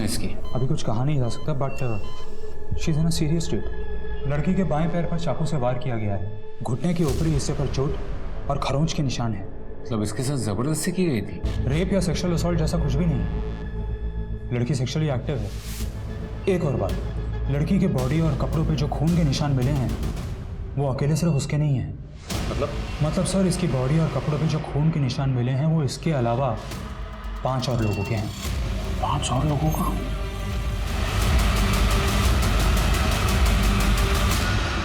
इसकी? अभी कुछ कहा नहीं जा सकता, but she is in a serious state. लड़की के बाएं पैर पर चाकू से वार किया गया है, घुटने के ऊपरी हिस्से पर चोट और खरोंच के निशान है। मतलब इसके साथ जबरदस्ती की गई थी? रेप या सेक्सुअल असॉल्ट जैसा कुछ भी नहीं, लड़की सेक्सुअली एक्टिव है। एक और बात, लड़की के बॉडी और कपड़ों पे जो खून के निशान मिले हैं वो अकेले सिर्फ उसके नहीं हैं। मतलब सर, इसकी बॉडी और कपड़ों पे जो खून के निशान मिले हैं वो इसके अलावा 5 और लोगों के हैं। 5 और लोगों का?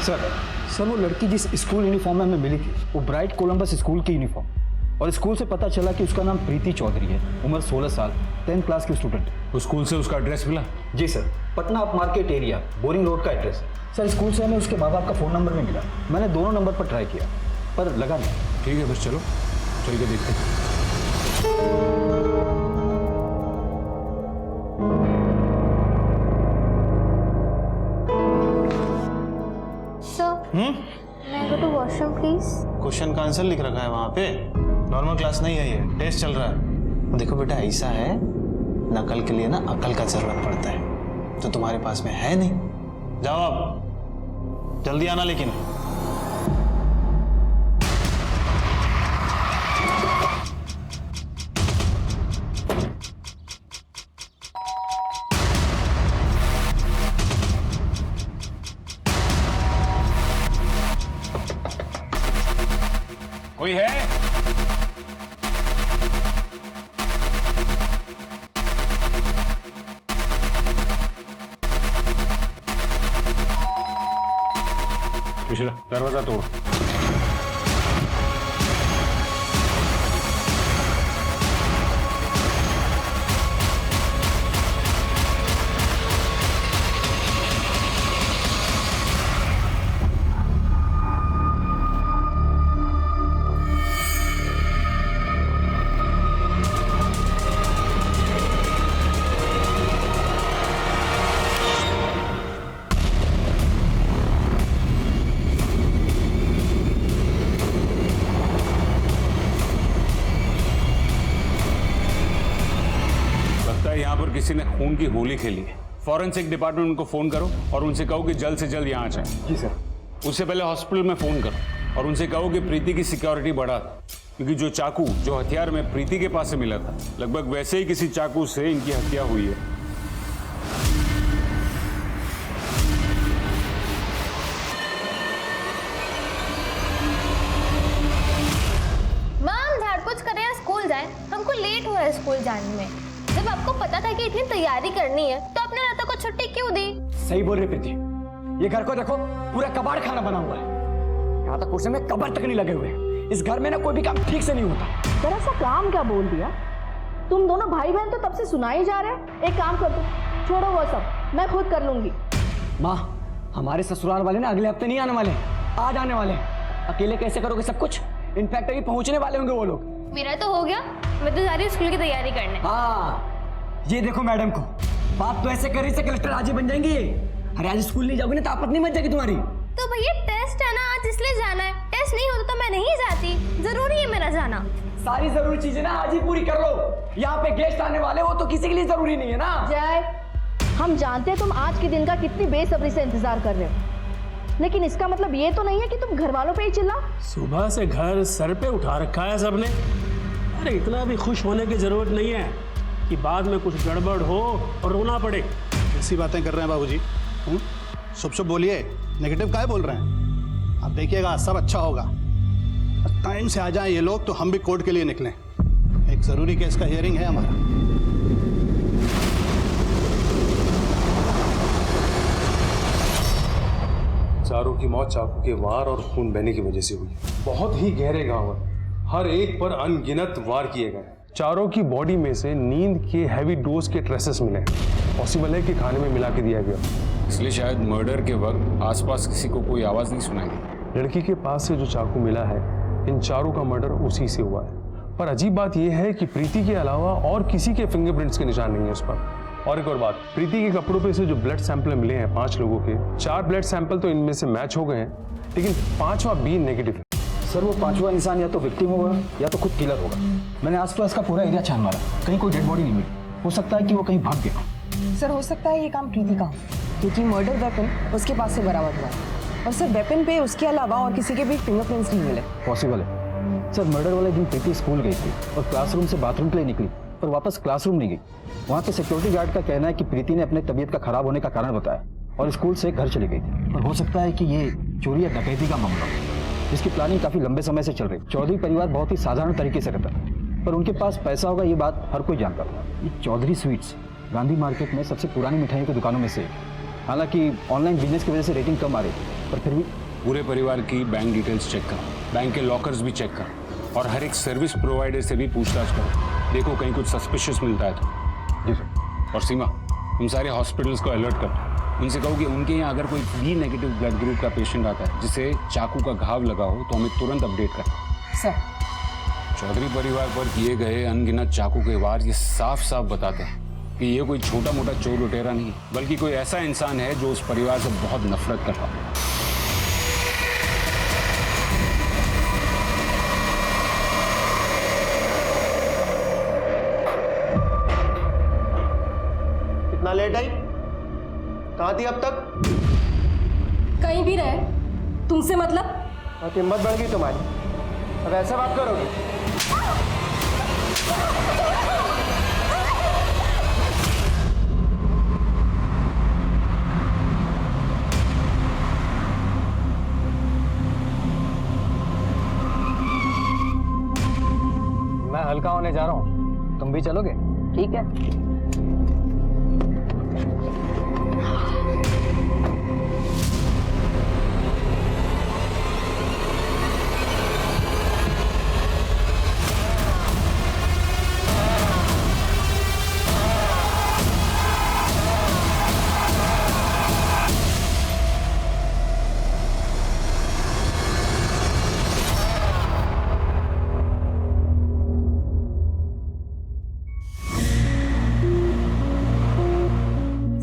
सर वो लड़की जिस स्कूल यूनिफॉर्म में हमें मिली थी वो ब्राइट कोलंबस स्कूल की यूनिफॉर्म, और स्कूल से पता चला कि उसका नाम प्रीति चौधरी है, उम्र 16 साल, 10th क्लास की स्टूडेंट। उस स्कूल से उसका एड्रेस मिला? जी sir, Patna up market area, boring road का एड्रेस है। सर स्कूल से हमें उसके माँ बाप का फ़ोन नंबर भी मिला, मैंने दोनों नंबर पर ट्राई किया पर लगा नहीं। ठीक है, बस चलो चल के देखते हैं। मैं go to washroom please. Question का आंसर लिख रखा है वहां पे, नॉर्मल क्लास नहीं है ये, टेस्ट चल रहा है। देखो बेटा, ऐसा है नकल के लिए ना अकल का जरूरत पड़ता है, तो तुम्हारे पास में है नहीं। जाओ आप जल्दी आना लेकिन। कोई है? पिछला दरवाजा तोड़। यहाँ पर किसी ने खून की होली खेली है। फॉरेंसिक डिपार्टमेंट उनको फोन करो और उनसे कहो कि जल्द से जल्द यहाँ आ जाए। जी सर। उससे पहले हॉस्पिटल में फोन करो और उनसे कहो कि प्रीति की सिक्योरिटी बढ़ा, क्योंकि जो चाकू जो हथियार में प्रीति के पास से मिला था लगभग वैसे ही किसी चाकू से इनकी हत्या हुई है। माम झाड़पोछ करें या स्कूल जाएं, हमको लेट हो रहा है स्कूल जाने में। जब आपको पता था कि इतनी तैयारी करनी है तो अपने रातों को छुट्टी क्यों दी? सही बोल रही प्रीति, ये घर को देखो पूरा कबाड़ खाना बना हुआ है, यहाँ तक कुर्सी में कबर तक नहीं लगे हुए। इस घर में ना कोई भी काम ठीक से नहीं होता। जरा सा काम क्या बोल दिया? तुम दोनों भाई बहन तो तब से सुनाई जा रहे हैं। एक काम कर दो, छोड़ो वो सब, मैं खुद कर लूंगी। माँ, हमारे ससुराल वाले ना अगले हफ्ते नहीं आने वाले, आज आने वाले। अकेले कैसे करोगे सब कुछ? इनफैक्ट अभी पहुंचने वाले होंगे वो लोग। मेरा तो हो गया, मैं तो जा रही हूँ स्कूल की तैयारी करने। हाँ, ये देखो मैडम को, बात तो ऐसे कर रही से कलेक्टर आज ही बन जाएंगी ये। अरे आज स्कूल नहीं जाओगे ना तो आपत नहीं मच जाएगी तुम्हारी। तो भैया टेस्ट है ना आज, इसलिए जाना है। टेस्ट नहीं होता तो मैं नहीं जाती, जरूरी है मेरा जाना। सारी जरूरी चीजें ना आज ही पूरी कर लो। यहाँ पे गेस्ट आने वाले वो तो किसी के लिए जरूरी नहीं है ना। जय, हम जानते हैं तुम आज के दिन का कितनी बेसब्री से इंतजार कर रहे हो, लेकिन इसका मतलब ये तो नहीं है कि तुम घर वालों पे ही चिल्ला। सुबह से घर सर पे उठा रखा है सबने। अरे इतना भी खुश होने की जरूरत नहीं है कि बाद में कुछ गड़बड़ हो और रोना पड़े। ऐसी बातें कर रहे हैं बाबूजी। शुभ बोलिए, नेगेटिव काहे बोल रहे हैं? आप देखिएगा सब अच्छा होगा। टाइम से आ जाएं ये लोग तो हम भी कोर्ट के लिए निकलें। एक जरूरी केस का हियरिंग है हमारा। चारों की मौत चाकू के वार और खून बहने की वजह से हुई। बहुत ही गहरे घाव है, हर एक पर अनगिनत वार किए गए। चारों की बॉडी में से नींद के हैवी डोज के ट्रेसेस मिले। पॉसिबल है कि खाने में मिला के दिया गया, इसलिए शायद मर्डर के वक्त आसपास किसी को कोई आवाज नहीं सुनाई दी। लड़की के पास से जो चाकू मिला है, इन चारों का मर्डर उसी से हुआ है। पर अजीब बात यह है कि प्रीति के अलावा और किसी के फिंगरप्रिंट्स के निशान नहीं है उस पर। और एक और बात, प्रीति के कपड़ों पे से जो ब्लड सैंपल मिले हैं 5 लोगों के, 4 ब्लड सैंपल तो इनमें से मैच हो गए हैं, लेकिन 5वां बी नेगेटिव है। सर वो 5वां इंसान या तो विक्टिम होगा या तो खुद किलर होगा। मैंने आसपास का पूरा एरिया छान मारा, कहीं कोई डेड बॉडी नहीं मिली। हो सकता है कि वो कहीं भाग गया। सर हो सकता है ये काम प्रीति का हो, क्योंकि मर्डर वेपन उसके पास से बरामद हुआ है और सर वेपन पे उसके अलावा और किसी के भी फिंगरप्रिंट्स नहीं मिले। पॉसिबल है सर, मर्डर वाले दिन प्रीति स्कूल गई थी और क्लासरूम से बाथरूम के लिए निकली पर वापस क्लासरूम नहीं गई। वहाँ पे सिक्योरिटी गार्ड का कहना है कि प्रीति ने अपने तबीयत का खराब होने का कारण बताया और स्कूल से घर चली गई थी। और हो सकता है कि ये चोरी या डकैती का मामला हो, जिसकी प्लानिंग काफी लंबे समय से चल रही। चौधरी परिवार बहुत ही साधारण तरीके से रहता है, पर उनके पास पैसा होगा ये बात हर कोई जानता था। ये चौधरी स्वीट्स गांधी मार्केट में सबसे पुरानी मिठाइयों की दुकानों में से एक। हालांकि ऑनलाइन बिजनेस की वजह से रेटिंग कम आ रही थी, पर फिर भी पूरे परिवार की बैंक डिटेल्स चेक करो, बैंक के लॉकर्स भी चेक करो और हर एक सर्विस प्रोवाइडर से भी पूछताछ करो। देखो कहीं कुछ सस्पिशियस मिलता है तो। जी सर। और सीमा, तुम सारे हॉस्पिटल्स को अलर्ट करो। उनसे कहो कि उनके यहाँ अगर कोई बी नेगेटिव ब्लड ग्रुप का पेशेंट आता है जिसे चाकू का घाव लगा हो तो हमें तुरंत अपडेट करें। सर चौधरी परिवार पर किए गए अनगिनत चाकू के वार ये साफ साफ बताते हैं कि ये कोई छोटा मोटा चोर लुटेरा नहीं है, बल्कि कोई ऐसा इंसान है जो उस परिवार से बहुत नफरत करता है। इतना लेट आई? कहाँ थी अब तक? कहीं भी रहे, तुमसे मतलब? बहुत हिम्मत बढ़ गई तुम्हारी, अब ऐसा बात करोगे? मैं हल्का होने जा रहा हूँ, तुम भी चलोगे? ठीक है।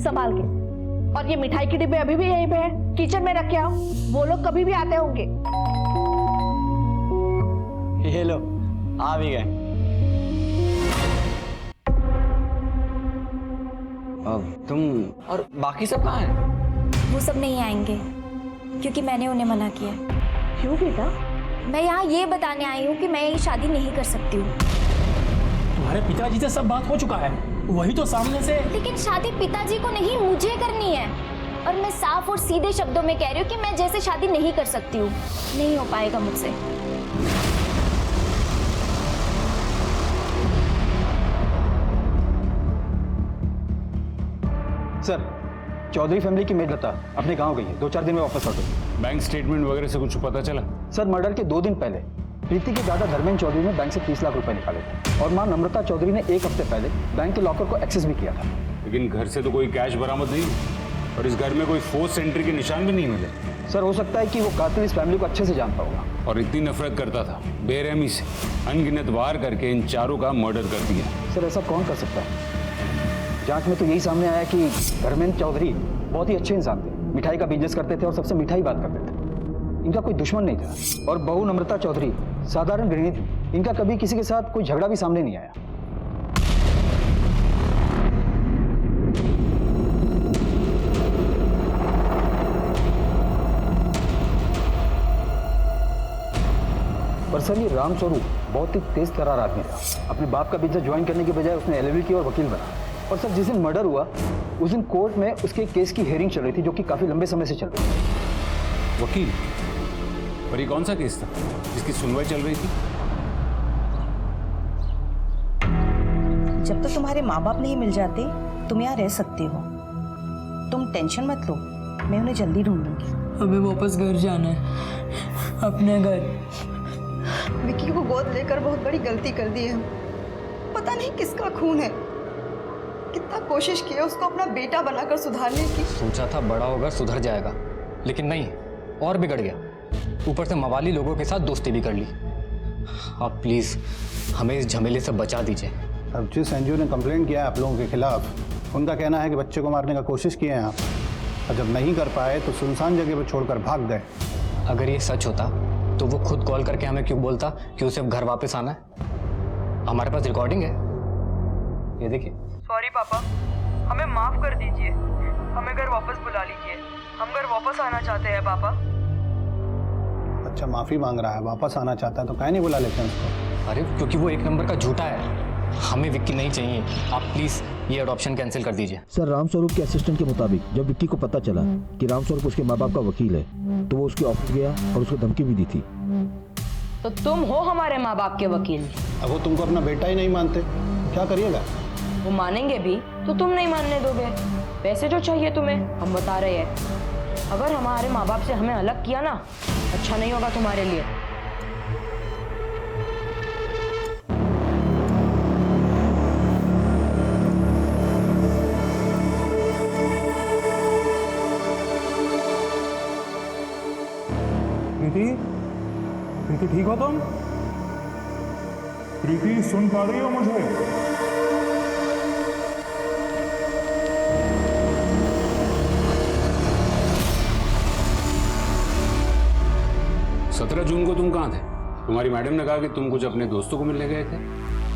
संभाल के। और ये मिठाई के डिब्बे अभी भी यहीं पे है, किचन में रख के आओ, वो लोग कभी भी आते होंगे। ये लो, आ भी गए। अब तुम और बाकी सब कहाँ हैं? वो सब नहीं आएंगे क्योंकि मैंने उन्हें मना किया। क्यों बेटा? मैं यहाँ ये बताने आई हूँ कि मैं ये शादी नहीं कर सकती हूँ। तुम्हारे पिताजी से सब बात हो चुका है, वही तो सामने से। लेकिन शादी पिताजी को नहीं, मुझे करनी है। और मैं साफ और सीधे शब्दों में कह रही हूँ कि मैं जैसे शादी नहीं कर सकती हूँ, नहीं हो पाएगा मुझसे। सर, चौधरी फैमिली की मेड लता अपने गांव गई है, 2-4 दिन में वापस लौटेगी। बैंक स्टेटमेंट वगैरह से कुछ पता चला? सर, मर्डर के 2 दिन पहले प्रीति के दादा धर्मेंद्र चौधरी ने बैंक से 30 लाख रुपए निकाले थे और मां नम्रता चौधरी ने 1 हफ्ते पहले बैंक के लॉकर को एक्सेस भी किया था। लेकिन घर से तो कोई कैश बरामद नहीं और इस घर में कोई फोर्स एंट्री के निशान भी नहीं मिले। सर, हो सकता है कि वो कातिल इस फैमिली को अच्छे से जानता होगा और इतनी नफरत करता था, बेरहमी से अनगिनत वार करके इन चारों का मर्डर कर दिया। सर, ऐसा कौन कर सकता है? जांच में तो यही सामने आया कि धर्मेंद्र चौधरी बहुत ही अच्छे इंसान थे, मिठाई का बिजनेस करते थे और सबसे मिठाई बात करते थे। इनका कोई दुश्मन नहीं था और बहू नम्रता चौधरी साधारण गृहिणी थी। इनका कभी किसी के साथ कोई झगड़ा भी सामने नहीं आया। पर सर, ये राम स्वरूप बहुत ही तेज तर्रार आदमी था। अपने बाप का बिजनेस ज्वाइन करने के बजाय उसने LLB की और वकील बना। और सर, जिस दिन मर्डर हुआ उस दिन कोर्ट में उसके केस की हियरिंग चल रही थी, जो कि काफी लंबे समय से चल रही थी। वकील? और ये कौन सा केस था जिसकी सुनवाई चल रही थी? जब तक तुम्हारे माँ बाप नहीं मिल जाते तुम यहाँ रह सकते हो। तुम टेंशन मत लो, मैं उन्हें जल्दी ढूंढूंगी। हमें वापस घर जाना है, अपने घर। विक्की को गोद लेकर बहुत बड़ी गलती कर दी है। पता नहीं किसका खून है। कितना कोशिश किया उसको अपना बेटा बनाकर सुधारने की। सोचा था बड़ा होकर सुधर जाएगा, लेकिन नहीं, और बिगड़ गया। ऊपर से मवाली लोगों के साथ दोस्ती भी कर ली। आप प्लीज हमें इस झमेले से बचा दीजिए। अब जिस एनजीओ ने कंप्लेंट किया है आप लोगों के खिलाफ, उनका कहना है कि बच्चे को मारने का कोशिश किए हैं आप, और जब नहीं कर पाए तो सुनसान जगह पर छोड़कर भाग गए। अगर ये सच होता तो वो खुद कॉल करके हमें क्यों बोलता कि उसे अब घर वापस आना है? हमारे पास रिकॉर्डिंग है, ये देखिए। सॉरी पापा, हमें माफ कर दीजिए, हमें घर वापस बुला लीजिए, हम घर वापस आना चाहते हैं पापा। अच्छा माफी मांग रहा है, वापस आना चाहता है, तो काहे नहीं बुला लेते हैं उसको? अरे क्योंकि वो एक नंबर का झूठा है, हमें विक्की नहीं चाहिए। आप प्लीज ये अडॉप्शन कैंसिल कर दीजिए। सर, रामस्वरूप के असिस्टेंट के मुताबिक जब विक्की को पता चला कि रामस्वरूप उसके माँ बाप का वकील है तो वो उसके ऑफिस गया और उसको धमकी भी दी थी। तो तुम हो हमारे माँ बाप के वकील। अब वो तुमको अपना बेटा ही नहीं मानते, क्या करिएगा? वो मानेंगे भी तो तुम नहीं मानने दोगे। पैसे जो चाहिए तुम्हें हम बता रहे हैं, अगर हमारे माँ बाप से हमें अलग किया ना, अच्छा नहीं होगा तुम्हारे लिए। प्रीति, प्रीति ठीक हो तुम? प्रीति सुन पा रही हो मुझे? 17 जून को तुम कहाँ थे? तुम्हारी मैडम ने कहा कि तुम कुछ अपने दोस्तों को मिलने गए थे।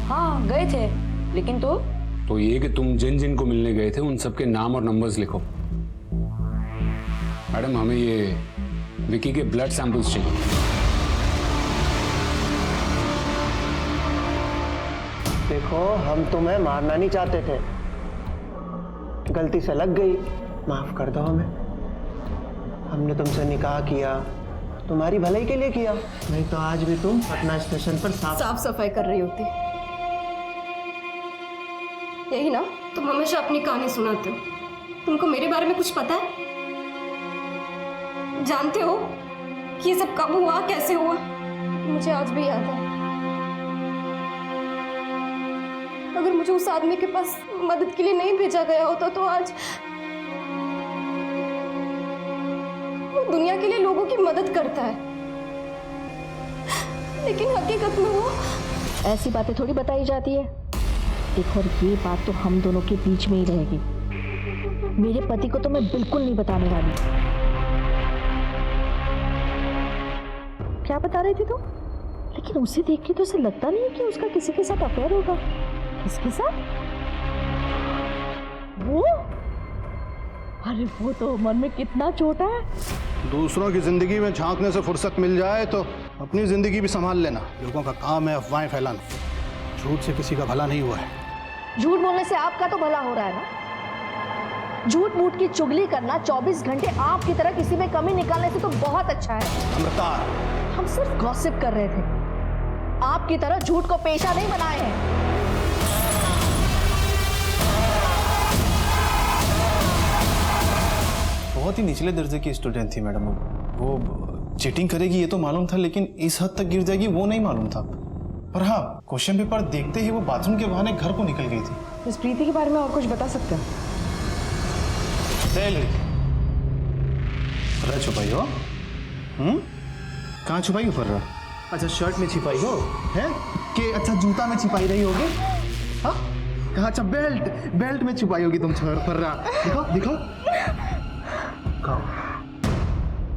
हाँ गए थे, लेकिन तो ये कि तुम जिन जिन को मिलने गए थे उन सबके नाम और नंबर्स लिखो। मैडम हमें ये विकी के ब्लड सैंपल्स चाहिए। देखो, हम तुम्हें मारना नहीं चाहते थे, गलती से लग गई, माफ कर दो हमें। हमने तुमसे निकाह किया, तुम्हारी भलाई के लिए किया, नहीं तो आज भी तुम पटना स्टेशन पर साफ सफाई कर रही होती। यही ना, तुम हमेशा अपनी कहानी सुनाते हो। तुमको मेरे बारे में कुछ पता है? जानते हो कि ये सब कब हुआ, कैसे हुआ? मुझे आज भी याद है। अगर मुझे उस आदमी के पास मदद के लिए नहीं भेजा गया होता तो आज वो दुनिया के लिए लोगों की मदद करता है, लेकिन हकीकत में वो ऐसी बातें थोड़ी बताई जाती है। देखो, और ये बात तो हम दोनों के बीच में ही रहेगी। मेरे पति को तो मैं बिल्कुल नहीं बताने वाली। क्या बता रही थी तुम? लेकिन उसे देख के तो ऐसा लगता नहीं है कि उसका किसी के साथ अफेयर होगा। किसके साथ? वो? अरे वो तो मन में कितना छोटा है। दूसरों की जिंदगी में झांकने से फुर्सत मिल जाए तो अपनी जिंदगी भी संभाल लेना। लोगों का काम है अफवाहें फैलाना। झूठ से किसी का भला नहीं हुआ है। झूठ बोलने से आपका तो भला हो रहा है ना। झूठ मूठ की चुगली करना 24 घंटे आपकी तरह किसी में कमी निकालने से तो बहुत अच्छा है। अमृता, हम सिर्फ गॉसिप कर रहे थे, आपकी तरह झूठ को पेशा नहीं बनाए हैं। बहुत ही निचले दर्जे की स्टूडेंट थी मैडम। वो चीटिंग करेगी ये तो मालूम था, लेकिन इस हद तक गिर जाएगी वो नहीं मालूम था। पर हाँ, क्वेश्चन पेपर देखते ही वो बाथरूम के बहाने घर को निकल गई थी। इस प्रीति के बारे में और कुछ बता सकते हैं? फर्रा छुपाई हो? कहाँ छुपाई हो फर्रा? अच्छा, शर्ट में छिपाई हो है कि अच्छा जूता में छिपाई रही होगी? हाँ कहाँ? अच्छा बेल्ट में छुपाई होगी तुम फर्रा। दिखाओ दिखाओ,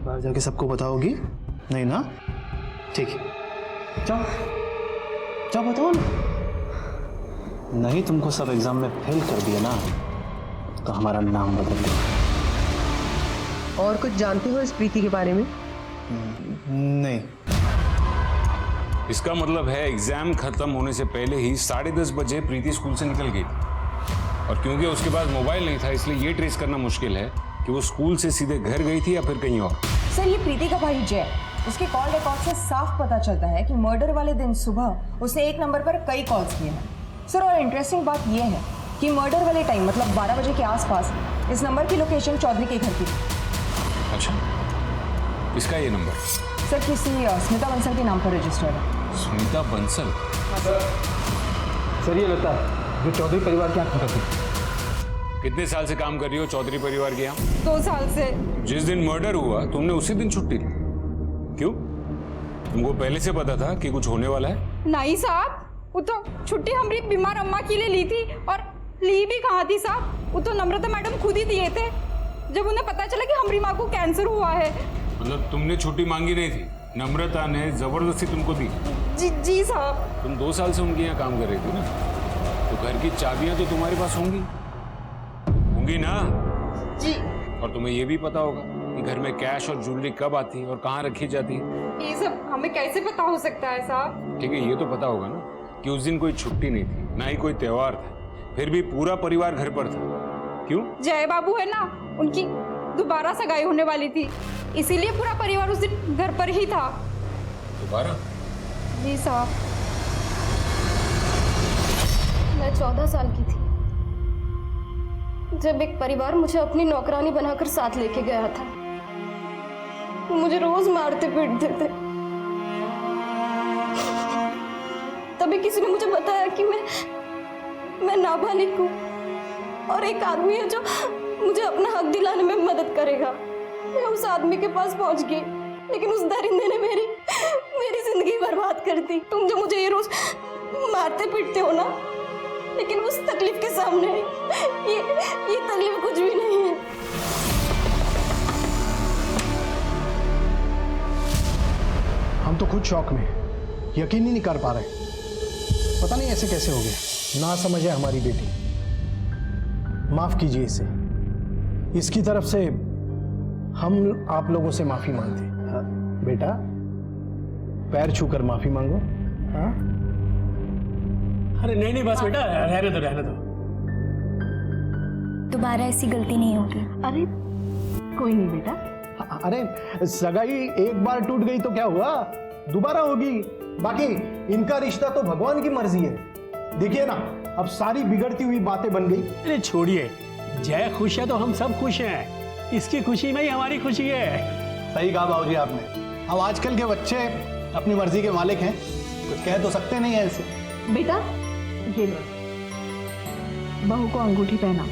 बाहर जाके सबको बताओगी नहीं ना? ठीक है, जाओ जाओ बताओ ना। नहीं तुमको सब एग्जाम में फेल कर दिया ना तो हमारा नाम बदल दो। और कुछ जानते हो इस प्रीति के बारे में? नहीं। इसका मतलब है एग्जाम खत्म होने से पहले ही 10:30 बजे प्रीति स्कूल से निकल गई थी, और क्योंकि उसके पास मोबाइल नहीं था इसलिए ये ट्रेस करना मुश्किल है कि वो स्कूल से सीधे घर गई थी या फिर कहीं और। सर, ये प्रीति का भाई जय, उसके कॉल रिकॉर्ड से साफ पता चलता है कि मर्डर वाले दिन सुबह उसने एक नंबर पर कई कॉल्स किए हैं। सर, और इंटरेस्टिंग बात यह है कि मर्डर वाले टाइम मतलब 12 बजे के आसपास इस नंबर की लोकेशन चौधरी के घर की थी। अच्छा, इसका ये नंबर? सर, किसी स्मिता बंसल के नाम पर रजिस्टर्ड है। स्मिता बंसल? सर, ये लगता है जो चौधरी परिवार के यहाँ थी। कितने साल से काम कर रही हो चौधरी परिवार के यहाँ? 2 साल से। जिस दिन मर्डर हुआ तुमने उसी दिन छुट्टी ली, क्यों? तुमको पहले से पता था कि कुछ होने वाला है? नहीं साहब, वो तो छुट्टी हमारी बीमार अम्मा के लिए ली थी, और ली भी कहाँ थी साहब, वो तो नम्रता मैडम खुद ही दिए थे जब उन्हें पता चला कि हमारी माँ को कैंसर हुआ है। मतलब तुमने छुट्टी मांगी नहीं थी, नम्रता ने जबरदस्ती तुमको दी? जी साहब। तुम 2 साल से उनके यहाँ काम कर रही थी ना, तो घर की चाबियां तो तुम्हारे पास होंगी। होंगी ना? जी। और तुम्हें ये भी पता होगा कि घर में कैश और ज्वेलरी कब आती है और कहाँ रखी जाती है? ये सब हमें कैसे पता हो सकता है साहब? ठीक है, ये तो पता होगा ना कि उस दिन कोई छुट्टी नहीं थी, ना ही कोई त्योहार था, फिर भी पूरा परिवार घर पर था। क्यों? जय बाबू है ना, उनकी दोबारा सगाई होने वाली थी, इसीलिए पूरा परिवार उस दिन घर पर ही था। दोबारा? जी साहब। मैं 14 साल की थी जब एक परिवार मुझे अपनी नौकरानी बनाकर साथ लेके गया था। वो मुझे रोज मारते पीटते थे। तभी किसी ने मुझे बताया कि मैं नाबालिग हूँ और एक आदमी है जो मुझे अपना हक दिलाने में मदद करेगा। मैं उस आदमी के पास पहुंच गई, लेकिन उस दरिंदे ने मेरी जिंदगी बर्बाद कर दी। तुम जो मुझे ये रोज मारते पीटते हो ना, लेकिन उस तकलीफ के सामने ये तकलीफ कुछ भी नहीं है। हम तो खुद शॉक में, यकीन ही नहीं कर पा रहे। पता नहीं ऐसे कैसे हो गया। ना समझ है हमारी बेटी, माफ कीजिए इसे। इसकी तरफ से हम आप लोगों से माफी मांगते हैं। हाँ, बेटा पैर छूकर माफी मांगो। हाँ? अरे नहीं बस बेटा, रहने दो। दोबारा ऐसी गलती नहीं होगी। अरे कोई नहीं बेटा। अरे सगाई एक बार टूट गई तो क्या हुआ, दोबारा होगी। बाकी इनका रिश्ता तो भगवान की मर्जी है। देखिए ना, अब सारी बिगड़ती हुई बातें बन गई। अरे छोड़िए, जय खुश है तो हम सब खुश हैं। इसकी खुशी में ही हमारी खुशी है। सही कहा बाबूजी आपने। अब आजकल के बच्चे अपनी मर्जी के मालिक हैं, कुछ कह तो सकते नहीं है ऐसे। बेटा ये लो, बहू को अंगूठी पहना।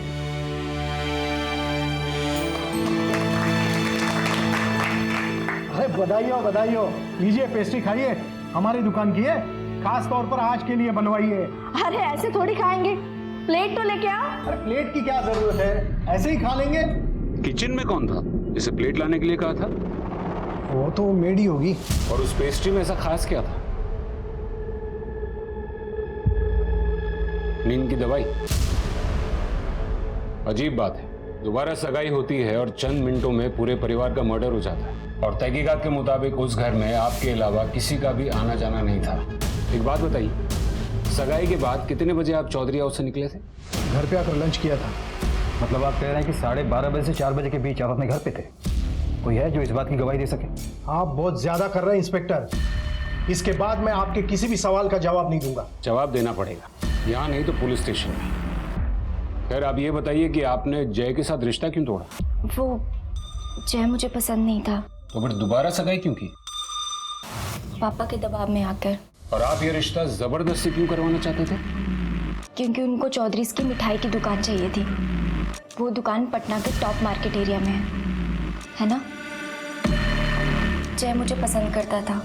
अरे बधाई हो बधाई हो। लीजिए पेस्ट्री खाइए, हमारी दुकान की है, खास तौर पर आज के लिए बनवाई है। अरे ऐसे थोड़ी खाएंगे, प्लेट तो लेके आओ। अरे प्लेट की क्या जरूरत है, ऐसे ही खा लेंगे। किचन में कौन था जिसे प्लेट लाने के लिए कहा था? वो तो मेड ही होगी। और उस पेस्ट्री में ऐसा खास क्या था? नींद की दवाई? अजीब बात है, दोबारा सगाई होती है और चंद मिनटों में पूरे परिवार का मर्डर हो जाता है। और तहकीकात के मुताबिक उस घर में आपके अलावा किसी का भी आना जाना नहीं था। एक बात बताइए, सगाई के बाद कितने बजे आप चौधरी हाउस से निकले थे? घर पे आकर लंच किया था। मतलब आप कह रहे हैं कि 12:30 बजे से 4 बजे के बीच आप अपने घर पे थे? कोई है जो इस बात की गवाही दे सके? आप बहुत ज्यादा कर रहे हैं इंस्पेक्टर। इसके बाद मैं आपके किसी भी सवाल का जवाब नहीं दूंगा। जवाब देना पड़ेगा, यहाँ नहीं तो पुलिस स्टेशन में। खैर आप ये बताइए कि आपने जय के साथ रिश्ता क्यों तोड़ा? वो जय मुझे पसंद नहीं था। तो फिर दोबारा सगाई क्यों की? पापा के दबाव में आकर। और आप ये रिश्ता जबरदस्ती क्यों करवाना चाहते थे? क्योंकि उनको चौधरीज की मिठाई की दुकान चाहिए थी। वो दुकान पटना के टॉप मार्केट एरिया में है ना? जय मुझे पसंद करता था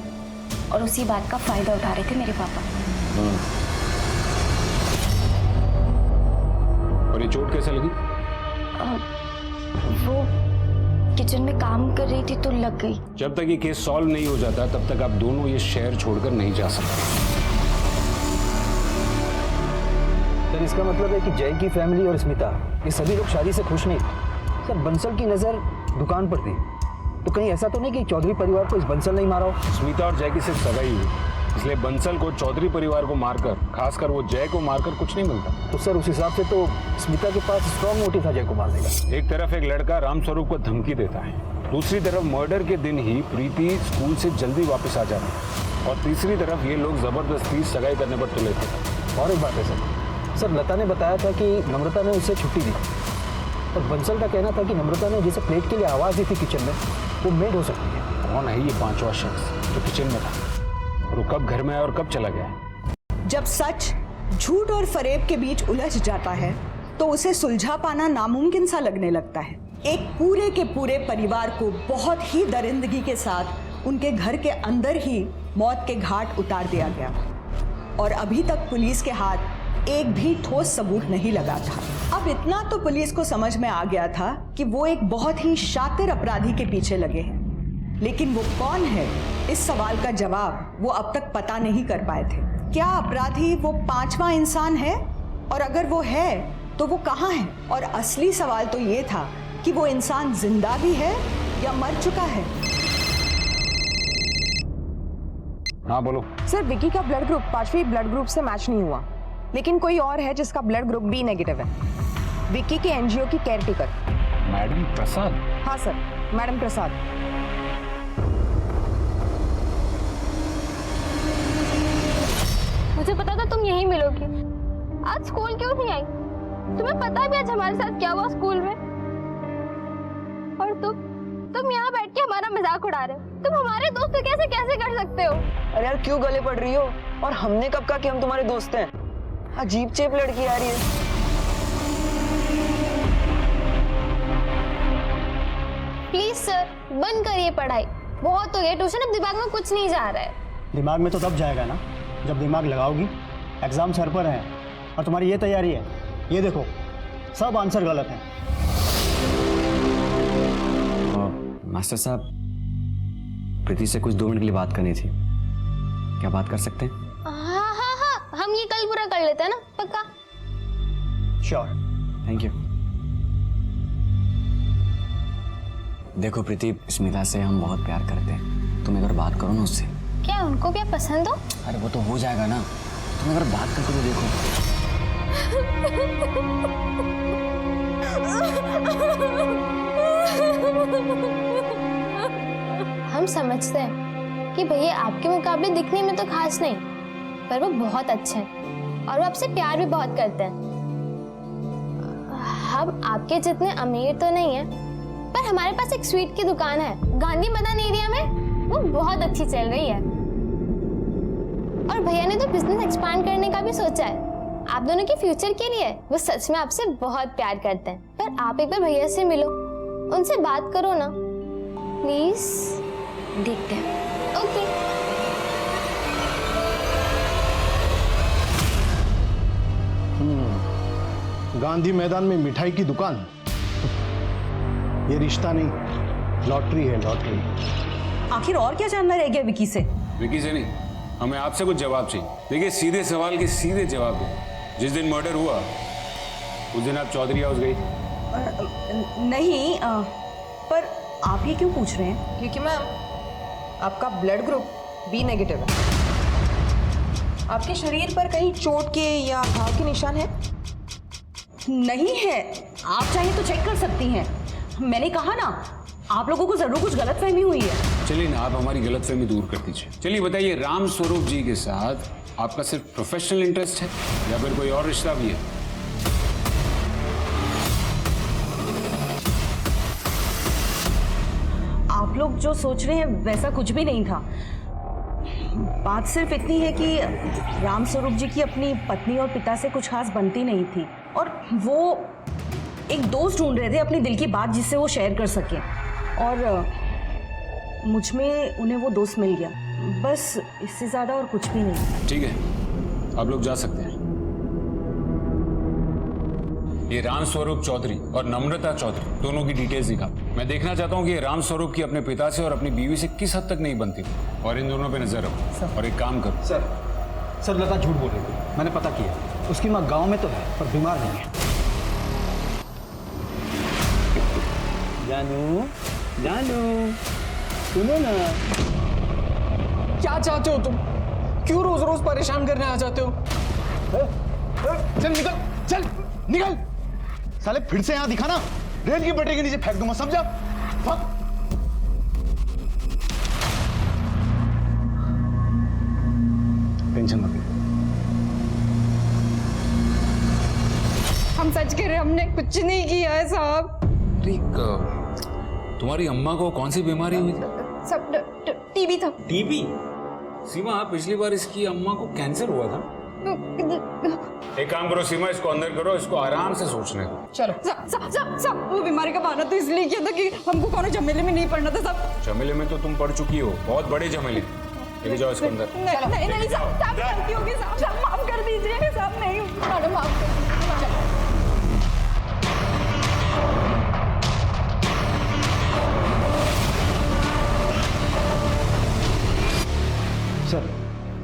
और उसी बात का फायदा उठा रहे थे मेरे पापा। और ये चोट कैसे लगी? वो किचन में काम कर रही थी तो लग गई। जब तक ये केस सॉल्व नहीं हो जाता तब तक आप दोनों ये शहर छोड़कर नहीं जा सकते। सर इसका मतलब है कि जय की फैमिली और स्मिता ये सभी लोग शादी से खुश नहीं थे। सर बंसल की नजर दुकान पर थी, तो कहीं ऐसा तो नहीं कि चौधरी परिवार को इस बंसल नहीं मारा हो? स्मिता और जय की सिर्फ सगाई हुई, इसलिए बंसल को चौधरी परिवार को मारकर, खासकर वो जय को मारकर कुछ नहीं मिलता। तो सर उस हिसाब से तो स्मिता के पास स्ट्रॉन्ग मोटिव था जय को मारने का। एक तरफ एक लड़का रामस्वरूप को धमकी देता है, दूसरी तरफ मर्डर के दिन ही प्रीति स्कूल से जल्दी वापस आ जाती है, और तीसरी तरफ ये लोग जबरदस्ती सगाई करने पर तुले थे। और एक बात है सर, लता ने बताया था कि नम्रता ने उसे छुट्टी दी, और बंसल का कहना था कि नम्रता ने जिसे प्लेट के लिए आवाज़ दी थी किचन में, वो मेड हो सकती है। कौन है ये पांचवा शख्स जो किचन में था, और वो कब घर में आया और कब चला गया? जब सच झूठ और फरेब के बीच उलझ जाता है तो उसे सुलझा पाना नामुमकिन सा लगने लगता है। एक पूरे के पूरे परिवार को बहुत ही दरिंदगी के साथ उनके घर के अंदर ही मौत के घाट उतार दिया गया, और अभी तक पुलिस के हाथ एक भी ठोस सबूत नहीं लगा था। अब इतना तो पुलिस को समझ में आ गया था कि वो एक बहुत ही शातिर अपराधी के पीछे लगे हैं, लेकिन वो कौन है इस सवाल का जवाब वो अब तक पता नहीं कर पाए थे। क्या अपराधी वो पांचवा इंसान है? और अगर वो है तो वो कहाँ है? और असली सवाल तो ये था कि वो इंसान जिंदा भी है या मर चुका है। हाँ बोलो। सर विकी का ब्लड ग्रुप 5वीं ब्लड ग्रुप से मैच नहीं हुआ, लेकिन कोई और है जिसका ब्लड ग्रुप बी नेगेटिव है। विकी के एनजीओ की केयरटेकर। मैडम प्रसाद? हाँ सर, मैडम प्रसाद। मुझे पता था तुम यहीं मिलोगी। आज स्कूल क्यों नहीं आई? तुम्हें पता है भी आज हमारे साथ क्या हुआ स्कूल में? और तुम यहाँ बैठ के हमारा मजाक उड़ा रहे हो। तुम हमारे दोस्त को कैसे कैसे कर सकते हो? अरे यार क्यों गले पड़ रही हो? और हमने कब कहा कि हम तुम्हारे दोस्त हैं? अजीब चेप लड़की आ रही है। प्लीज सर बंद करिए पढ़ाई, बहुत हो गया ट्यूशन, अब दिमाग में कुछ नहीं जा रहा है। दिमाग में तो तब जाएगा ना जब दिमाग लगाओगी। एग्जाम सर पर हैं और तुम्हारी ये तैयारी है, ये देखो सब आंसर गलत हैं। मास्टर साहब, प्रीति से कुछ 2 मिनट के लिए बात करनी थी, क्या बात कर सकते हैं? हाँ हाँ हाँ, हम ये कल पूरा कर लेते हैं ना, पक्का? श्योर। Thank you. देखो प्रीति, स्मिता से हम बहुत प्यार करते हैं, तुम एक बार बात करो ना उससे। क्या उनको क्या पसंद हो? अरे वो तो हो जाएगा ना, तुम एक बार बात करके तो देखो। हम समझते हैं कि भैया आपके मुकाबले दिखने में तो खास नहीं, पर वो बहुत अच्छे हैं और वो आपसे प्यार भी बहुत करते हैं। हम आपके जितने अमीर तो नहीं है, पर हमारे पास एक स्वीट की दुकान है गांधी मैदान एरिया में, वो बहुत अच्छी चल रही है। और भैया ने तो बिजनेस एक्सपांड करने का भी सोचा है आप दोनों के फ्यूचर के लिए। वो सच में आपसे बहुत प्यार करते हैं, पर आप एक बार भैया से मिलो, उनसे बात करो ना प्लीज। देखते हैं। ओके। गांधी मैदान में मिठाई की दुकान, ये रिश्ता नहीं, लॉटरी है लॉटरी। आखिर और क्या जानना रह गया विकी से? विकी से नहीं, हमें आपसे कुछ जवाब चाहिए। देखिए सीधे सवाल के सीधे जवाब दो। जिस दिन मर्डर हुआ उस दिन आप चौधरी हाउस गई थी? नहीं, पर आप ये क्यों पूछ रहे हैं? क्योंकि मैम आपका ब्लड ग्रुप बी नेगेटिव है। आपके शरीर पर कहीं चोट के या घाव के निशान है? नहीं है, आप चाहें तो चेक कर सकती हैं। मैंने कहा ना, आप लोगों को जरूर कुछ गलतफहमी हुई है। चलिए ना, आप हमारी गलतफहमी दूर कर दीजिए। चलिए बताइए, राम स्वरूप जी के साथ आपका सिर्फ प्रोफेशनल इंटरेस्ट है या फिर कोई और रिश्ता भी है? आप लोग जो सोच रहे हैं वैसा कुछ भी नहीं था। बात सिर्फ इतनी है कि राम स्वरूप जी की अपनी पत्नी और पिता से कुछ खास बनती नहीं थी और वो एक दोस्त ढूंढ रहे थे अपनी दिल की बात जिससे वो शेयर कर सके, और मुझ में उन्हें वो दोस्त मिल गया। बस इससे ज़्यादा और कुछ भी नहीं। ठीक है, आप लोग जा सकते हैं। ये राम स्वरूप चौधरी और नम्रता चौधरी दोनों की डिटेल्स निकाल। मैं देखना चाहता हूँ कि ये राम स्वरूप की अपने पिता से और अपनी बीवी से किस हद तक नहीं बनती, और इन दोनों पे नजर रखो। और एक काम करो। सर लता झूठ बोल रही थी, मैंने पता किया। उसकी माँ गांव में तो है पर बीमार नहीं है। जानू जानू सुनो ना। क्या चाहते हो तुम? क्यों रोज रोज परेशान करने आ जाते हो? चल निकल, चल निकल। साले फिर से यहां दिखाना, रेल की पटरी के नीचे फेंक दूंगा, समझा? टेंशन मत ले। हम सच कह रहे हैं, हमने कुछ नहीं किया है साहब। तुम्हारी अम्मा को कौन सी बीमारी हुई थी? सब टीबी था। टीबी? सीमा, पिछली बार इसकी अम्मा को कैंसर हुआ था। एक काम करो सीमा, इसको अंदर करो, इसको आराम से सोचने दो। चलो सब वो बीमारी का बहाना तो इसलिए किया था कि हमको कौन झमेले में नहीं पड़ना था। सब झमेले में तो तुम पड़ चुकी हो, बहुत बड़े झमेले। लेके जाओ इसको अंदर। नहीं साहब, गलती होगी साहब, माफ कर दीजिए साहब। नहीं मैडम, माफ कर दीजिए।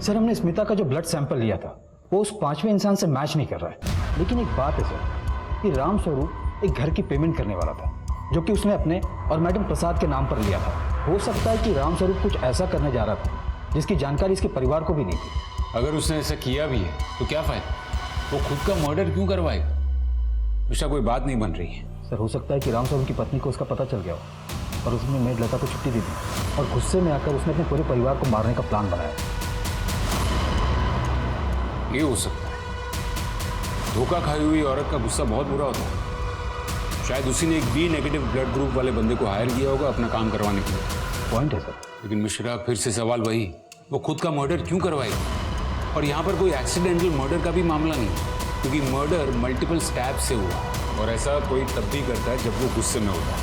सर हमने स्मिता का जो ब्लड सैंपल लिया था वो उस 5वें इंसान से मैच नहीं कर रहा है। लेकिन एक बात है सर, कि राम स्वरूप एक घर की पेमेंट करने वाला था, जो कि उसने अपने और मैडम प्रसाद के नाम पर लिया था। हो सकता है कि राम स्वरूप कुछ ऐसा करने जा रहा था जिसकी जानकारी इसके परिवार को भी नहीं थी। अगर उसने ऐसा किया भी है तो क्या फायदा, वो खुद का मर्डर क्यों करवाएगा? उसका कोई बात नहीं बन रही है। सर, हो सकता है कि राम स्वरूप की पत्नी को उसका पता चल गया हो और उसने मेड लता को छुट्टी दे दी और गुस्से में आकर उसने अपने पूरे परिवार को मारने का प्लान बनाया। ये हो सकता है। धोखा खाई हुई औरत का गुस्सा बहुत बुरा होता है। शायद उसी ने एक बी नेगेटिव ब्लड ग्रुप वाले बंदे को हायर किया होगा अपना काम करवाने के लिए। पॉइंट है सर। लेकिन मिश्रा, फिर से सवाल वही, वो खुद का मर्डर क्यों करवाएगा? और यहाँ पर कोई एक्सीडेंटल मर्डर का भी मामला नहीं, क्योंकि मर्डर मल्टीपल स्टैब से हुआ और ऐसा कोई तब भी करता है जब वो गुस्से में होता है।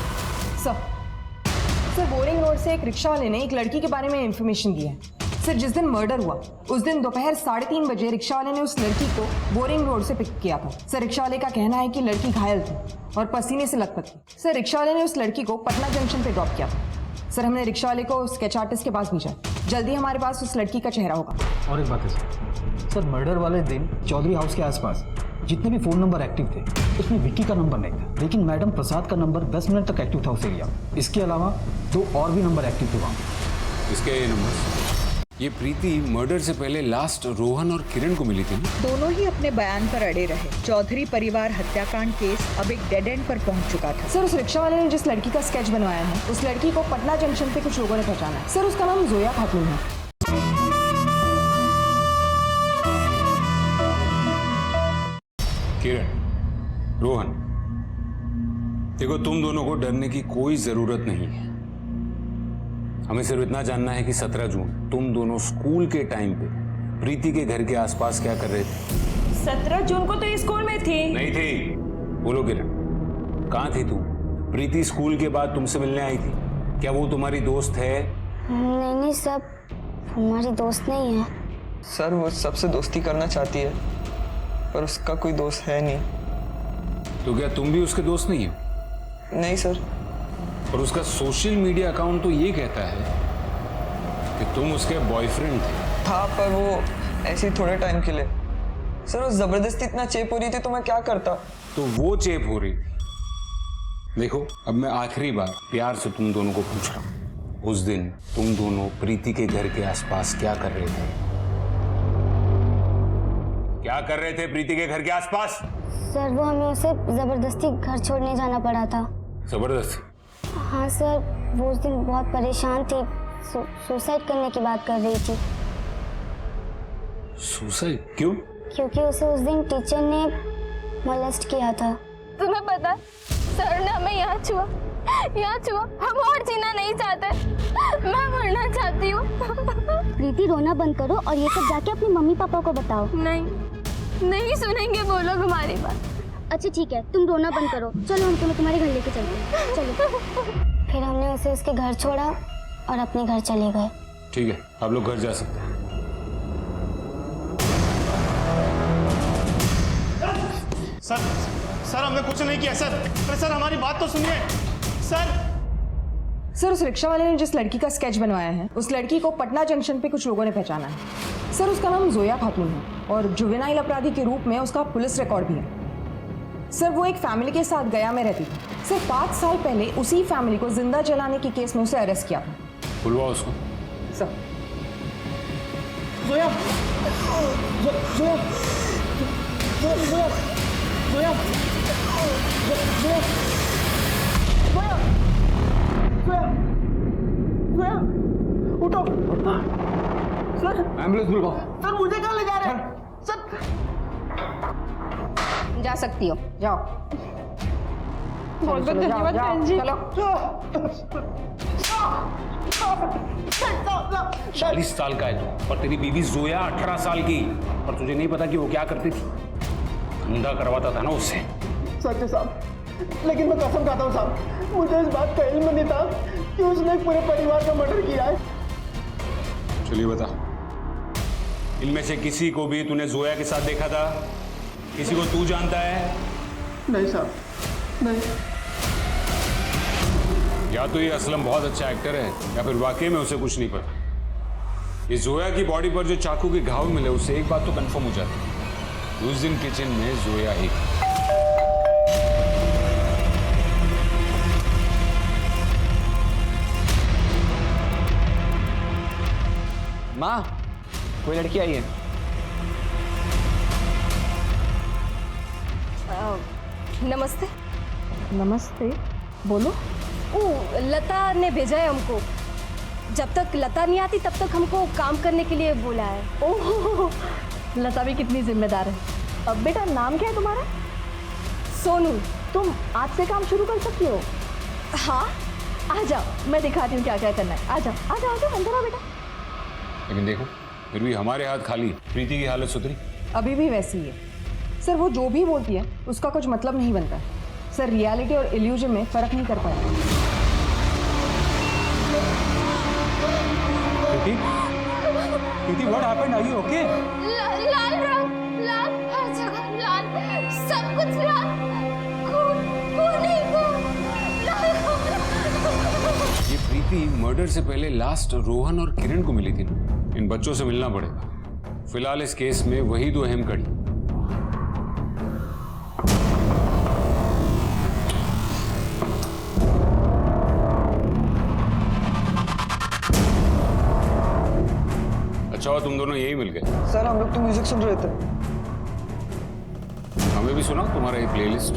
सर बोरिंग रोड से एक रिक्शा वाले ने एक लड़की के बारे में इंफॉर्मेशन दी है। सर, जिस दिन मर्डर हुआ उस दिन दोपहर 3:30 बजे रिक्शा वाले ने उस लड़की को बोरिंग रोड से पिक किया था। सर, रिक्शा वाले का कहना है कि लड़की घायल थी और पसीने से लथपथ थी। सर, रिक्शा वाले ने उस लड़की को पटना जंक्शन पे ड्रॉप किया था। सर, हमने रिक्शा वाले को स्केच आर्टिस्ट के पास भेजा। जल्दी हमारे पास उस लड़की का चेहरा होगा। और एक बात है सर, मर्डर वाले दिन चौधरी हाउस के आसपास जितने भी फ़ोन नंबर एक्टिव थे उसमें विक्की का नंबर नहीं था, लेकिन मैडम प्रसाद का नंबर 10 मिनट तक एक्टिव था उस एरिया में। इसके अलावा 2 और भी नंबर एक्टिव थे वहाँ। इसके ये नंबर, ये प्रीति मर्डर से पहले लास्ट रोहन और किरण को मिली थी ना? दोनों ही अपने बयान पर अड़े रहे। चौधरी परिवार हत्याकांड केस अब एक डेड एंड पर पहुंच चुका था। सर, उस रिक्शा वाले ने जिस लड़की का स्केच बनवाया है उस लड़की को पटना जंक्शन पे कुछ लोगों ने पहचाना है। सर, उसका नाम जोया खातून है। किरण, रोहन, देखो तुम दोनों को डरने की कोई जरूरत नहीं है। हमें सिर्फ इतना जानना है कि 17 जून तुम दोनों स्कूल के टाइम पे प्रीति के घर के आसपास क्या कर रहे थे? 17 जून को तो स्कूल में थी। नहीं थी। बोलो किरण, कहाँ थी तू? प्रीति स्कूल के बाद तुमसे मिलने आई थी। क्या वो तुम्हारी दोस्त है? नहीं सर, हमारी दोस्त नहीं है। सर, वो सबसे दोस्ती करना चाहती है पर उसका कोई दोस्त है नहीं। तो क्या तुम भी उसके दोस्त नहीं हो? नहीं सर। और उसका सोशल मीडिया अकाउंट तो ये कहता है कि तुम उसके बॉयफ्रेंड थे। था, पर वो ऐसे ही थोड़े टाइम के लिए। सर, वो जबरदस्ती इतना चेप हो रही थी तो मैं क्या करता? तो वो चेप हो रही थी। देखो, अब मैं आखिरी बार प्यार से तुम दोनों को पूछ रहा हूँ, उस दिन तुम दोनों प्रीति के घर के आसपास क्या कर रहे थे? क्या कर रहे थे प्रीति के घर के आसपास? सर, वो हमें उसे जबरदस्ती घर छोड़ने जाना पड़ा था। जबरदस्ती? हाँ सर, वो उस दिन बहुत परेशान थी, सुसाइड करने की बात कर रही थी। सुसाइड क्यों? क्योंकि उसे उस दिन टीचर ने मोलेस्ट किया था। तुम्हें पता, सर ने हमें यहाँ छुआ। हम और जीना नहीं चाहते, मैं मरना चाहती हूँ। प्रीति, रोना बंद करो और ये सब जाके अपने मम्मी पापा को बताओ। नहीं सुनेंगे वो लोग हमारी बात। अच्छा ठीक है, तुम रोना बंद करो। चलो हम तुम्हारे घर लेके चलते हैं। चलो। फिर हमने उसे उसके घर छोड़ा और अपने घर चले गए। ठीक है, आप लोग घर जा सकते हैं। सर, हमने कुछ नहीं किया सर। अरे सर, हमारी बात तो सुनिए सर, उस रिक्शा वाले ने जिस लड़की का स्केच बनवाया है उस लड़की को पटना जंक्शन पे कुछ लोगों ने पहचाना है। सर, उसका नाम जोया खातून है और जुवेनाइल अपराधी के रूप में उसका पुलिस रिकॉर्ड भी है। सर, वो एक फैमिली के साथ गया में रहती थी। सर, 5 साल पहले उसी फैमिली को जिंदा जलाने के केस में उसे अरेस्ट किया था। बुलवाओ उसको। सर। जोया, जोया, जोया, जोया, उठो। Sir, ambulance बुलवाओ। सर, मुझे कहाँ ले जा रहे हैं? सर, जा सकती हो, जाओ। बहुत बहुत धन्यवाद बहन जी। चलो। 40 साल का है तू, और तेरी बीवी जोया 18 साल की, और तुझे नहीं पता कि वो क्या करती थी? धंधा करवाता था ना उससे। सच है साहब, लेकिन मैं कसम खाता हूँ साहब, मुझे इस बात का इल्म नहीं था कि उसने पूरे परिवार का मर्डर किया है। चलिए बता, इनमें से किसी को भी तूने जोया के साथ देखा था? किसी को तू जानता है? नहीं साहब, नहीं। या तो ये असलम बहुत अच्छा एक्टर है या फिर वाकई में उसे कुछ नहीं पता। ये जोया की बॉडी पर जो चाकू के घाव मिले उससे एक बात तो कंफर्म हो जाती है, उस दिन किचन में जोया ही। माँ, कोई लड़की आई है। नमस्ते। नमस्ते, बोलो। ओ, लता ने भेजा है हमको। जब तक लता नहीं आती तब तक हमको काम करने के लिए बोला है। ओह, लता भी कितनी जिम्मेदार है। अब बेटा नाम क्या है तुम्हारा? सोनू। तुम आज से काम शुरू कर सकती हो। हाँ, आ जाओ, मैं दिखाती हूँ क्या क्या करना है। आ जाओ आ जाओ, आ जाओ, अंदर आओ बेटा। लेकिन देखो, फिर भी हमारे हाथ खाली। प्रीति की हालत सुधरी? अभी भी वैसी ही है सर। वो जो भी बोलती है उसका कुछ मतलब नहीं बनता सर। रियलिटी और इल्यूजन में फर्क नहीं कर पाया। प्रीति, प्रीति, what happened? Are you okay? लाल रंग, लाल हर जगह लाल, सब कुछ लाल, खून, खून ही खून, लाल खून। ये प्रीति मर्डर से पहले लास्ट रोहन और किरण को मिली थी ना। इन बच्चों से मिलना पड़ेगा। फिलहाल इस केस में वही दो अहम कड़ी। अच्छा, तुम दोनों यही मिल गए? सर हम लोग तो म्यूजिक सुन रहे थे। हमें भी सुना तुम्हारा ये प्लेलिस्ट।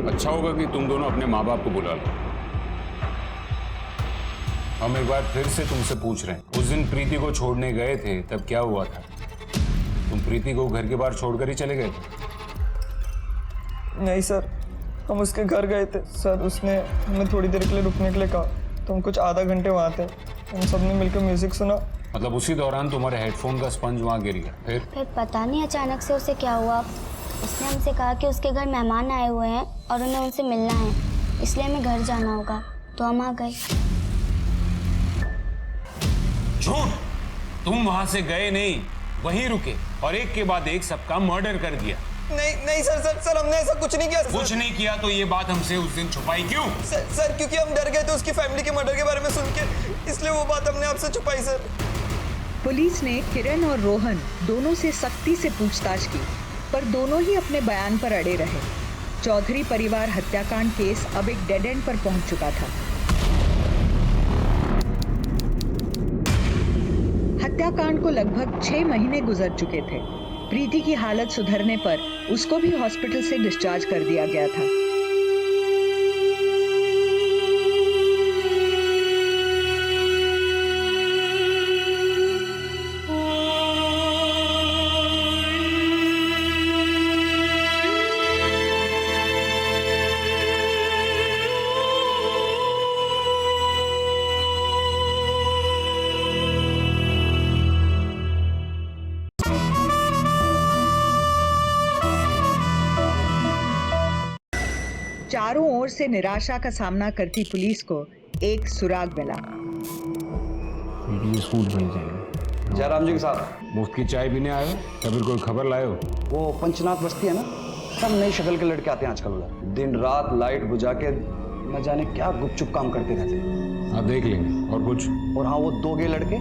अच्छा होगा कि तुम दोनों अपने माँ बाप को बुला लो। हम एक बार फिर से तुमसे पूछ रहे हैं, उस दिन प्रीति को छोड़ने गए थे तब क्या हुआ था? तुम प्रीति को घर के बाहर छोड़कर ही चले गए थे? नहीं सर, हम उसके घर गए थे सर। उसने हमें थोड़ी देर के लिए रुकने के लिए कहा, तो हम कुछ आधा घंटे वहाँ थे। हम सब ने मिलकर म्यूजिक सुना। मतलब उसी दौरान तुम्हारे हेडफोन का स्पंज वहाँ गिर गया? फिर पता नहीं अचानक से उसे क्या हुआ। उसने हमसे कहा कि उसके घर मेहमान आए हुए हैं और उन्हें उनसे मिलना है, इसलिए हमें घर जाना होगा, तो हम आ गए। झूठ! तुम वहां से गए नहीं, वहीं रुके और एक के बाद एक सबका मर्डर कर दिया। नहीं सर, सर हमने ऐसा कुछ नहीं किया। कुछ नहीं किया तो ये बात हमसे उस दिन छुपाई क्यों? सर क्योंकि हम डर गए थे उसकी फैमिली के मर्डर के बारे में सुन के, इसलिए वो बात हमने आपसे छुपाई सर। पुलिस ने किरण और रोहन दोनों से सख्ती से पूछताछ की, पर दोनों ही अपने बयान पर अड़े रहे। चौधरी परिवार हत्याकांड केस अब एक डेड एंड पर पहुंच चुका था। हत्याकांड को लगभग 6 महीने गुजर चुके थे। प्रीति की हालत सुधरने पर उसको भी हॉस्पिटल से डिस्चार्ज कर दिया गया था। चारों ओर से निराशा का सामना करती पुलिस को एक सुराग मिला। स्कूल बन जाएंगे। जयराम जी के साथ मुफ्त की चाय पीने आए हो या फिर कोई खबर लाए हो? वो पंचनाथ बस्ती है ना, सब नई शक्ल के लड़के आते हैं आजकल उधर। दिन रात लाइट बुझा के न जाने क्या गुपचुप काम करते रहते हैं। हाँ देख लेंगे। और कुछ? और हाँ, वो 2 गे लड़के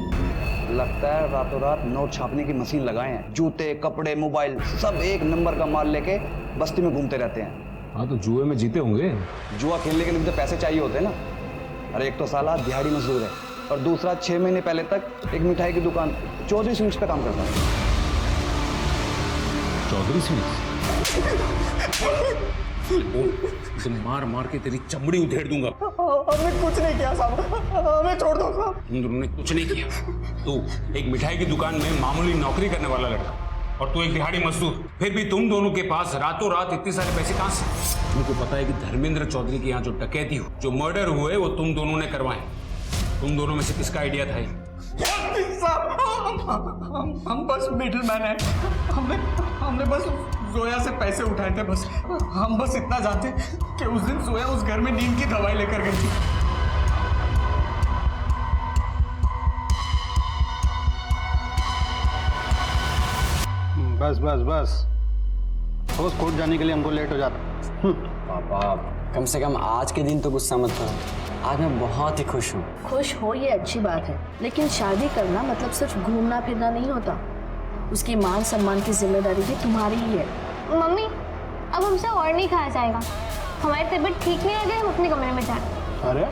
लगता है रातों रात नोट छापने की मशीन लगाए हैं। जूते, कपड़े, मोबाइल सब एक नंबर का माल लेके बस्ती में घूमते रहते हैं। हाँ तो जुए में जीते होंगे। जुआ खेलने के लिए तो पैसे चाहिए होते हैं ना। अरे एक तो साला दिहाड़ी मजदूर है और दूसरा 6 महीने पहले तक एक मिठाई की दुकान चौधरी स्वीट्स पे काम करता है। चौधरी स्वीट्स? तो मार मार के तेरी चमड़ी उधेड़ दूंगा। हमने कुछ नहीं किया साहब, हमें छोड़ दो साहब। तुम दोनों ने कुछ नहीं किया। तू एक मिठाई की दुकान में मामूली नौकरी करने वाला लड़का और तू एक दिहाड़ी मजदूर। फिर भी तुम दोनों के पास रातों रात इतने सारे पैसे कहां से? तुमको पता है कि धर्मेंद्र चौधरी के यहाँ जो डकैती हो, जो मर्डर हुए, वो तुम दोनों ने करवाए। तुम दोनों में से किसका आइडिया था? हम बस मिडिलमैन हैं। हमने बस जोया से पैसे उठाए थे। बस हम बस इतना जानते कि उस दिन जोया उस घर में नींद की दवाई लेकर गई थी। बस बस बस, रोज कोर्ट जाने के लिए हमको लेट हो जाता। पापा कम से कम आज के दिन तो गुस्सा मत करो। आज मैं बहुत ही खुश हूँ। खुश हो ये अच्छी बात है, लेकिन शादी करना मतलब सिर्फ घूमना फिरना नहीं होता। उसकी मान सम्मान की जिम्मेदारी भी तुम्हारी ही है। मम्मी अब हमसे और नहीं खाया जाएगा, हमारी तबीयत ठीक नहीं है, हम अपने कमरे में जाए। अरे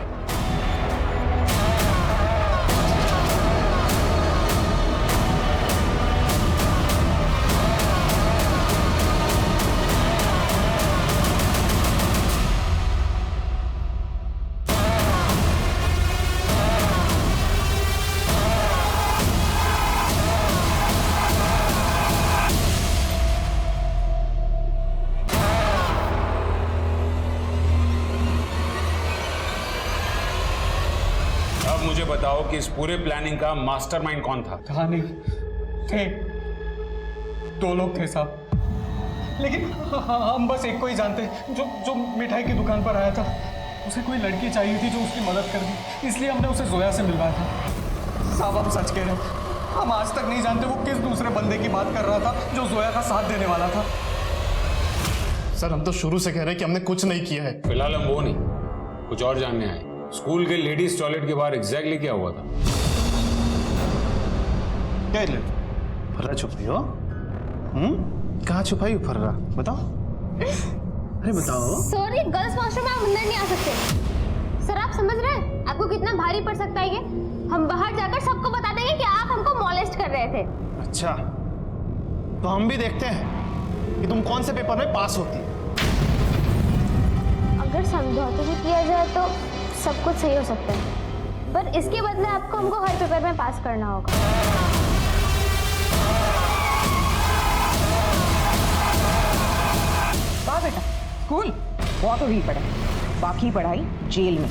मुझे बताओ कि इस पूरे प्लानिंग का मास्टरमाइंड कौन था? कहा नहीं थे, 2 लोग थे साहब, लेकिन हम बस एक को ही जानते, जो मिठाई की दुकान पर आया था। उसे कोई लड़की चाहिए थी जो उसकी मदद कर दी, इसलिए हमने उसे जोया से मिलवाया था। साहब हम सच कह रहे हैं, हम आज तक नहीं जानते वो किस दूसरे बंदे की बात कर रहा था जो जोया का साथ देने वाला था। सर हम तो शुरू से कह रहे हैं कि हमने कुछ नहीं किया है। फिलहाल हम वो नहीं, कुछ और जानने आए। स्कूल के लेडीज टॉयलेट के बाहर एग्जैक्टली क्या हुआ था? क्या फर्रा छुपाई हो? कहाँ छुपाई हो फर्रा? बताओ। अरे बताओ। सॉरी, गर्ल्स वॉशरूम में आप अंदर नहीं आ सकते। सर आप समझ रहे हैं आपको कितना भारी पड़ सकता है ये? हम बाहर जाकर सबको बता देंगे कि आप हमको मॉलेस्ट कर रहे थे। अच्छा, तो हम भी देखते हैं कि तुम कौन से पेपर में पास होती। अगर समझौते से किया जाए तो सब कुछ सही हो सकता है, पर इसके बदले आपको हमको हर पेपर में पास करना होगा। वाह बेटा, स्कूल बहुत हो रही पढ़ाई, बाकी पढ़ाई जेल में।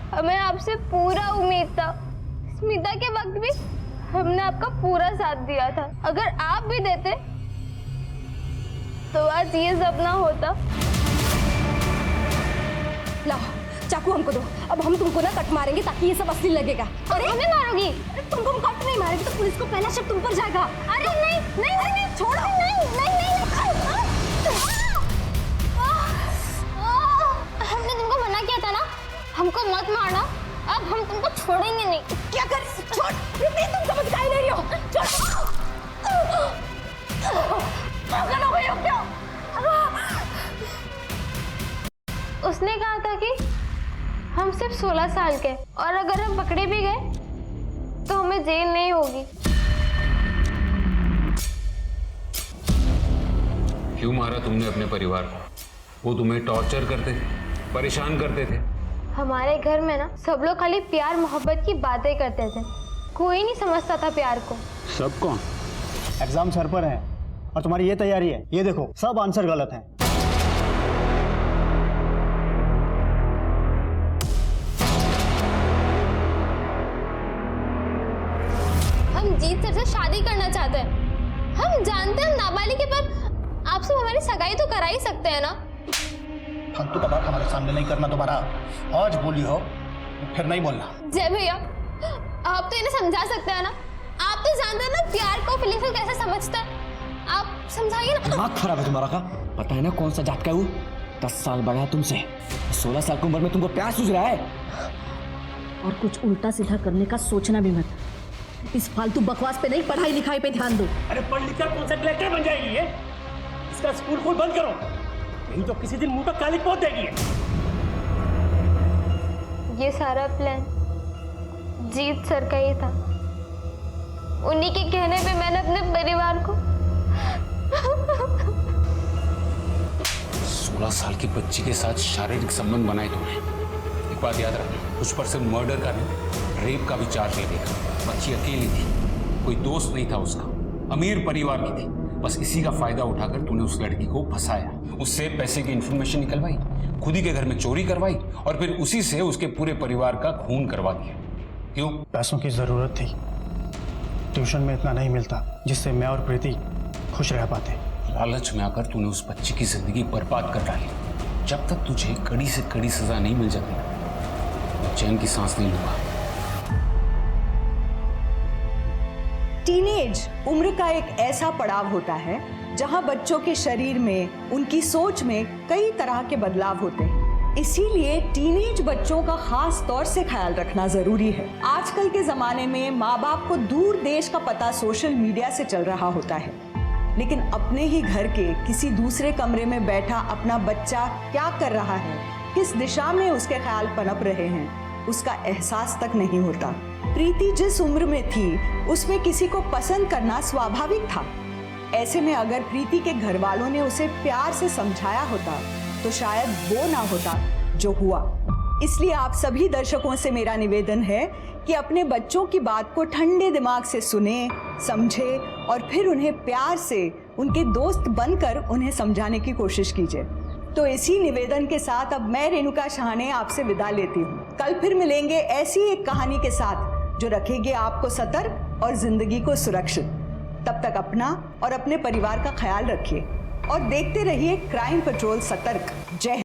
हमें आपसे पूरा उम्मीद था, स्मिता के वक्त भी हमने आपका पूरा साथ दिया था। अगर आप भी देते तो आज ये सब ना होता। लाओ चाकू हमको दो, अब हम तुमको ना कट मारेंगे ताकि ये सब असली लगेगा। अरे हमें मारोगी? तुमको हम कट नहीं मारेंगे तो पुलिस को पहला शक तुम पर जाएगा। अरे नहीं नहीं नहीं, नहीं छोड़ो, नहीं नहीं नहीं, हमने तुमको मना किया था ना हमको मत मारना, अब हम तुमको छोड़ेंगे नहीं। क्या कर? छोड़, तुम समझ का ही नहीं रही हो। पागल हो गई हो क्या? उसने कहा था कि हम सिर्फ 16 साल के, और अगर हम पकड़े भी गए तो हमें जेल नहीं होगी। क्यों मारा तुमने अपने परिवार को? वो तुम्हें टॉर्चर करते थे, परेशान करते थे। हमारे घर में ना सब लोग खाली प्यार मोहब्बत की बातें करते थे, कोई नहीं समझता था प्यार को। सब कौन? एग्जाम सर पर है और तुम्हारी ये तैयारी है, ये देखो सब आंसर गलत हैं। हम जीत सर से शादी करना चाहते हैं। हम जानते हैं हम नाबालिग हैं, पर आपसे हमारी सगाई तो करा ही सकते हैं ना। फालतू का बात हमारे सामने नहीं करना दोबारा। आज बोली हो फिर नहीं बोलना। जय भैया, आप तो इन्हें समझा सकते हैं ना, आप तो जानते हैं ना प्यार को, फीलिंग्स को कैसे समझता है, आप समझाइए ना। दिमाग खराब है तुम्हारा का? पता है ना कौन सा जात का है वो? 10 साल बड़ा है तुमसे, 16 साल की उम्र में तुमको प्यार सूझ रहा है? और कुछ उल्टा सीधा करने का सोचना भी मत। इस फालतू बकवास पे नहीं, पढ़ाई लिखाई पे ध्यान दो। अरे पढ़ लिख कर कौन सा कलेक्टर बन जाएगी ये? इसका स्कूल खोल बंद करो, नहीं तो किसी दिन मुंह पर कालिक पोत देगी। ये सारा प्लान जीत सर का ही था। उन्हीं के कहने पे मैंने अपने परिवार को 16 साल की बच्ची के साथ शारीरिक संबंध बनाए तुमने। एक बात याद रखना, उस पर सिर्फ मर्डर का नहीं, रेप का भी चार्ज लगेगा। बच्ची अकेली थी, कोई दोस्त नहीं था उसका, अमीर परिवार की थी, बस इसी का फायदा उठाकर तूने उस लड़की को फंसाया, उससे पैसे की इंफॉर्मेशन निकलवाई, खुद ही के घर में चोरी करवाई और फिर उसी से उसके पूरे परिवार का खून करवा दिया। क्यों? पैसों की ज़रूरत थी। ट्यूशन में इतना नहीं मिलता जिससे मैं और प्रीति खुश रह पाते। लालच में आकर तूने उस बच्ची की जिंदगी बर्बाद कर डाली। जब तक तुझे कड़ी से कड़ी सजा नहीं मिल जाती, मैं चैन की सांस नहीं लूंगा। टीनेज उम्र का एक ऐसा पड़ाव होता है जहां बच्चों के शरीर में, उनकी सोच में कई तरह के बदलाव होते हैं। इसीलिए टीनेज बच्चों का खास तौर से ख्याल रखना जरूरी है। आजकल के जमाने में माँ बाप को दूर देश का पता सोशल मीडिया से चल रहा होता है, लेकिन अपने ही घर के किसी दूसरे कमरे में बैठा अपना बच्चा क्या कर रहा है, किस दिशा में उसके ख्याल पनप रहे हैं, उसका एहसास तक नहीं होता। प्रीति जिस उम्र में थी उसमें किसी को पसंद करना स्वाभाविक था। ऐसे में अगर प्रीति के घर वालों ने उसे प्यार से समझाया होता तो शायद वो ना होता जो हुआ। इसलिए आप सभी दर्शकों से मेरा निवेदन है कि अपने बच्चों की बात को ठंडे दिमाग से सुने, समझे और फिर उन्हें प्यार से उनके दोस्त बनकर उन्हें समझाने की कोशिश कीजिए। तो इसी निवेदन के साथ अब मैं रेणुका शाहने आपसे विदा लेती हूँ। कल फिर मिलेंगे ऐसी एक कहानी के साथ जो रखेगी आपको सतर्क और जिंदगी को सुरक्षित। तब तक अपना और अपने परिवार का ख्याल रखिए और देखते रहिए क्राइम पेट्रोल सतर्क। जय हिंद।